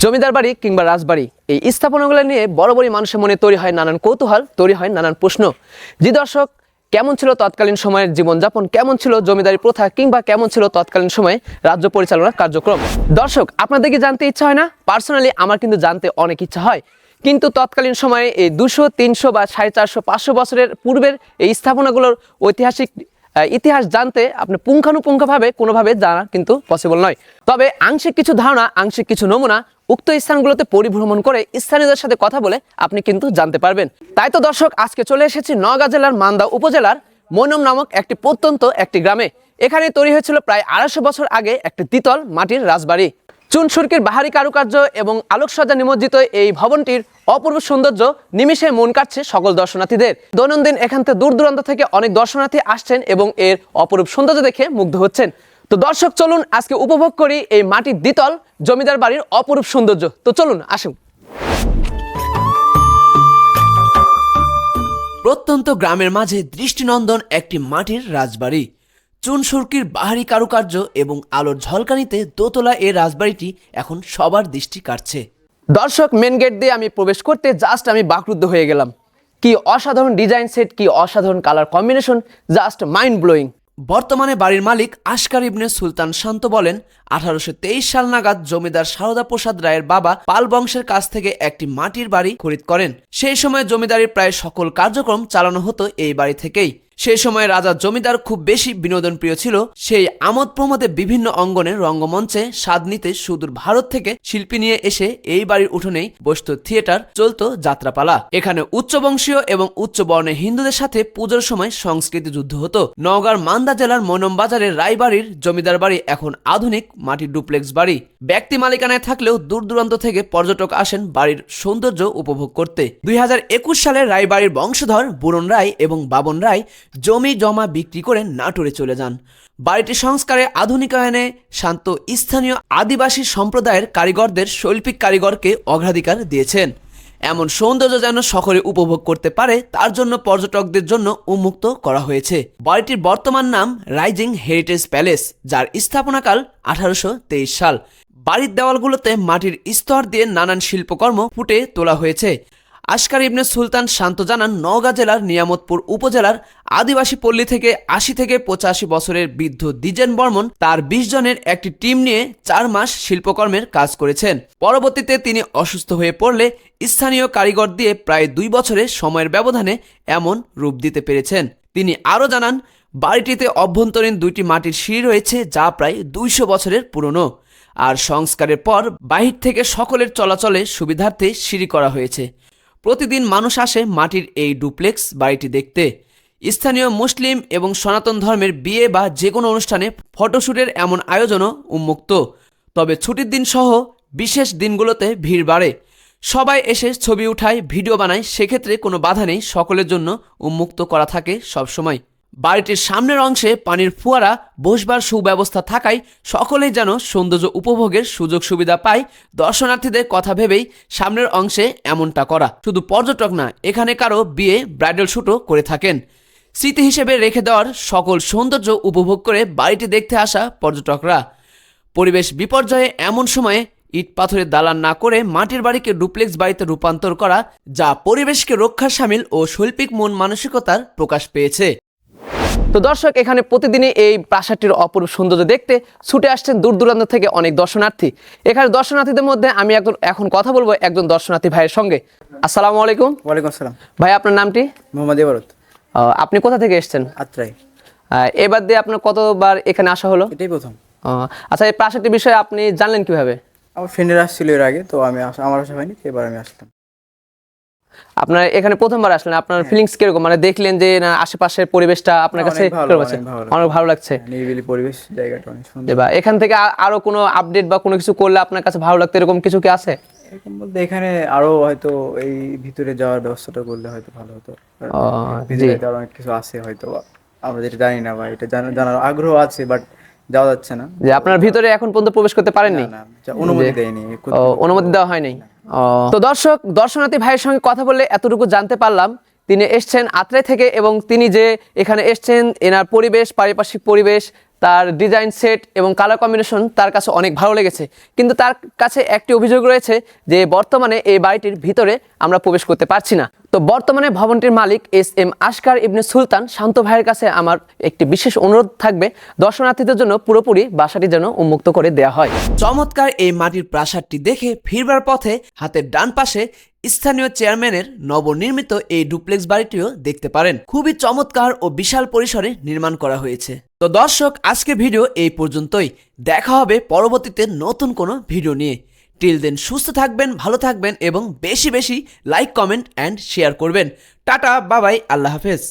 জমিদার বাড়ি কিংবা রাজবাড়ি এই স্থাপনাগুলো নিয়ে বরাবরই মানুষের মনে তৈরি হয় নানান কৌতূহল, তৈরি হয় নানান প্রশ্ন। জি দর্শক, কেমন ছিল তৎকালীন সময়ের জীবনযাপন, কেমন ছিল জমিদারি প্রথা, কিংবা কেমন ছিল তৎকালীন সময়ে রাজ্য পরিচালনার কার্যক্রম। দর্শক, আপনাদের কি জানতে ইচ্ছা হয় না? পার্সোনালি আমার কিন্তু জানতে অনেক ইচ্ছা হয়, কিন্তু তৎকালীন সময়ে এই 200, 300 বা 450, 500 বছরের পূর্বের এই স্থাপনাগুলোর ঐতিহাসিক ইতিহাস জানতে আপনি পুঙ্খানুপুঙ্খভাবে কোনোভাবে জানা কিন্তু পসিবল নয়। তবে আংশিক কিছু ধারণা, আংশিক কিছু নমুনা উক্ত স্থানগুলোতে পরিভ্রমণ করে স্থানীয়দের সাথে কথা বলে আপনি কিন্তু জানতে পারবেন। তাই তো দর্শক, আজকে চলে এসেছি নওগাঁ জেলার মান্দা উপজেলার মৈনম নামক একটি প্রত্যন্ত একটি গ্রামে। এখানে তৈরি হয়েছিল প্রায় 250 বছর আগে একটি দ্বিতল মাটির রাজবাড়ি। চুন সুরকির বাহারি কারুকার্য এবং আলোকসজ্জা নিমজ্জিত এই ভবনটির অপূর্ব সৌন্দর্য নিমিষে মন কাটছে সকল দর্শনার্থীদের। দৈনন্দিন এখান থেকে দূর দূরান্ত থেকে অনেক দর্শনার্থী আসছেন এবং এর অপরূপ সৌন্দর্য দেখে মুগ্ধ হচ্ছেন। তো দর্শক, চলুন আজকে উপভোগ করি এই মাটির দ্বিতল জমিদার বাড়ির অপরূপ সৌন্দর্য। তো চলুন আসুন। প্রত্যন্ত গ্রামের মাঝে দৃষ্টিনন্দন একটি মাটির রাজবাড়ি। চুন সুরকির বাহারি কারুকার্য এবং আলোর ঝলকানিতে দোতলা এই রাজবাড়িটি এখন সবার দৃষ্টি কাড়ছে। দর্শক, মেন গেট দিয়ে আমি প্রবেশ করতে জাস্ট আমি বাকরুদ্ধ হয়ে গেলাম। কি অসাধারণ ডিজাইন সেট, কি অসাধারণ colour combination, just mind blowing. বর্তমানে বাড়ির মালিক আসকার ইবনে সুলতান শান্ত বলেন, 1823 সাল নাগাদ জমিদার সারদা প্রসাদ রায়ের বাবা পাল বংশের কাছ থেকে একটি মাটির বাড়ি খরিদ করেন। সেই সময় জমিদারির প্রায় সকল কার্যক্রম চালানো হতো এই বাড়ি থেকেই। সেই সময় রাজা জমিদার খুব বেশি বিনোদন প্রিয় ছিল। সেই আমোদ প্রমোদে বিভিন্ন অঙ্গনের রঙ্গমঞ্চে স্বাদ নিতে সুদূর ভারত থেকে শিল্পী নিয়ে এসে এই বাড়ির উঠোনেই বসত থিয়েটার, চলতো যাত্রাপালা। এখানে উচ্চবংশীয় এবং উচ্চ বর্ণের হিন্দুদের সাথে পুজোর সময় সংস্কৃতি যুদ্ধ হতো। নওগাঁর মান্দা জেলার মৈনম বাজারের রায়বাড়ির জমিদার বাড়ি এখন আধুনিক মাটির ডুপ্লেক্স বাড়ি। ব্যক্তি মালিকানায় থাকলেও দূর দূরান্ত থেকে পর্যটক আসেন বাড়ির সৌন্দর্য উপভোগ করতে। 2021 সালে রায়বাড়ির বংশধর বুরন রায় এবং বাবন রায় জমি জমা বিক্রি করে নাটোরে চলে যান। বাড়িটি সংস্কারে আধুনিকায়নে শান্ত স্থানীয় আদিবাসী সম্প্রদায়ের কারিগরদের শৈল্পিক কারিগরকে অগ্রাধিকার দিয়েছেন। এমন সৌন্দর্য যেন সকলে উপভোগ করতে পারে তার জন্য পর্যটকদের জন্য উন্মুক্ত করা হয়েছে। বাড়িটির বর্তমান নাম রাইজিং হেরিটেজ প্যালেস, যার স্থাপনাকাল 1823 সাল। বাড়ির দেওয়ালগুলোতে মাটির স্তর দিয়ে নানান শিল্পকর্ম ফুটে তোলা হয়েছে। আসকার ইবনে সুলতান শান্ত জানান, নওগাঁ জেলার নিয়ামতপুর উপজেলার আদিবাসী পল্লী থেকে 80 থেকে 85 বছরের বৃদ্ধ দ্বিজেন বর্মন তার 20 জনের একটি টিম নিয়ে 4 মাস শিল্পকর্মের কাজ করেছেন। পরবর্তীতে তিনি অসুস্থ হয়ে পড়লে স্থানীয় কারিগর দিয়ে প্রায় 2 বছরের সময়ের ব্যবধানে এমন রূপ দিতে পেরেছেন। তিনি আরও জানান, বাড়িটিতে অভ্যন্তরীণ 2টি মাটির সিঁড়ি রয়েছে যা প্রায় 200 বছরের পুরনো। আর সংস্কারের পর বাহির থেকে সকলের চলাচলে সুবিধার্থে সিঁড়ি করা হয়েছে। প্রতিদিন মানুষ আসে মাটির এই ডুপ্লেক্স বাড়িটি দেখতে। স্থানীয় মুসলিম এবং সনাতন ধর্মের বিয়ে বা যে কোনো অনুষ্ঠানে ফটোশ্যুটের এমন আয়োজনও উন্মুক্ত। তবে ছুটির দিন সহ বিশেষ দিনগুলোতে ভিড় বাড়ে। সবাই এসে ছবি উঠায়, ভিডিও বানায়, সেক্ষেত্রে কোনো বাধা নেই, সকলের জন্য উন্মুক্ত করা থাকে সবসময়। বাড়িটির সামনের অংশে পানির ফোয়ারা, বসবার সুব্যবস্থা থাকায় সকলেই যেন সৌন্দর্য উপভোগের সুযোগ সুবিধা পায়। দর্শনার্থীদের কথা ভেবেই সামনের অংশে এমনটা করা। শুধু পর্যটক না, এখানে কারো বিয়ে, ব্রাইডাল শ্যুটও করে থাকেন। স্মৃতি হিসেবে রেখে দেওয়ার সকল সৌন্দর্য উপভোগ করে বাড়িটি দেখতে আসা পর্যটকরা। পরিবেশ বিপর্যয়ে এমন সময়ে ইট পাথরের দালান না করে মাটির বাড়িকে ডুপ্লেক্স বাড়িতে রূপান্তর করা, যা পরিবেশকে রক্ষার শামিল ও শৈল্পিক মন মানসিকতার প্রকাশ পেয়েছে। তো দর্শক, এখানে প্রতিদিনই এই প্রাসাদটির অপরূপ সৌন্দর্য দেখতে ছুটে আসছেন দূর দূরান্ত থেকে অনেক দর্শনার্থী। এখানে দর্শনার্থীদের মধ্যে আমি এখন কথা বলবো একজন দর্শনার্থী ভাইয়ের সঙ্গে। আসসালামু আলাইকুম। ওয়ালাইকুম আসসালাম। ভাই, আপনার নামটি? মোহাম্মদ ইবারত। আপনি কোথা থেকে এসেছেন? আত্রাই। এবার দিয়ে আপনার কতবার এখানে আসা হলো? এটাই প্রথম। আচ্ছা, এই প্রাসাদটির বিষয়ে আপনি জানলেন কিভাবে? আমার ফ্রেন্ডের আসছিল এর আগে, তো আমার আসা হয়নি, এবার আমি আসলাম। আপনার এখানে প্রথমবার আসলেন, আপনার ফিলিংস কিরকম? মানে দেখলেন যে না আশেপাশের পরিবেশটা আপনার কাছে কিরকম আছে? অনেক ভালো লাগছে। নিরিবিলি পরিবেশ, জায়গাটা অনেক সুন্দর। বা এখান থেকে আরো কোনো আপডেট বা কোনো কিছু করলে আপনার কাছে ভালো লাগতো, এরকম কিছু কি আছে? এরকম বলতে এখানে আরো হয়তো এই ভিতরে যাওয়ার ব্যবস্থাটা করলে হয়তো ভালো হতো। ভিতরে আরো অনেক কিছু আছে হয়তো আমরা যেটা জানি না, বা এটা জানার আগ্রহ আছে, বাট যাওয়া যাচ্ছে না। যে আপনার ভিতরে এখন পর্যন্ত প্রবেশ করতে পারেননি? না, অনুমতি দেয়নি। অনুমতি দেওয়া হয়নি। তো দর্শক, দর্শনার্থী ভাইয়ের সঙ্গে কথা বললে এতটুকু জানতে পারলাম তিনি এসছেন আত্রাই থেকে, এবং তিনি যে এখানে এসছেন এনার পরিবেশ, পারিপার্শ্বিক পরিবেশ, তার ডিজাইন সেট এবং কালার কম্বিনেশন তার কাছে অনেক ভালো লেগেছে, কিন্তু তার কাছে একটি অভিযোগ রয়েছে যে বর্তমানে এই বাড়িটির ভিতরে আমরা প্রবেশ করতে পারছি না। তো বর্তমানে ভবনটির মালিক এস.এম. আসকার ইবনে সুলতান শান্ত ভাইয়ের কাছে আমার একটি বিশেষ অনুরোধ থাকবে, দর্শনার্থীদের জন্য পুরোপুরি বাসাটি যেন উন্মুক্ত করে দেওয়া হয়। চমৎকার এই মাটির প্রাসাদটি দেখে ফিরবার পথে হাতের ডান পাশে স্থানীয় চেয়ারম্যানের নবনির্মিত এই ডুপ্লেক্স বাড়িটিও দেখতে পারেন। খুবই চমৎকার ও বিশাল পরিসরে নির্মাণ করা হয়েছে। তো দর্শক, আজকে ভিডিও এই পর্যন্তই। দেখা হবে পরবর্তীতে নতুন কোনো ভিডিও নিয়ে। টিল দেন সুস্থ থাকবেন, ভালো থাকবেন এবং বেশি বেশি লাইক, কমেন্ট অ্যান্ড শেয়ার করবেন। টাটা, বাবাই, আল্লাহ হাফেজ।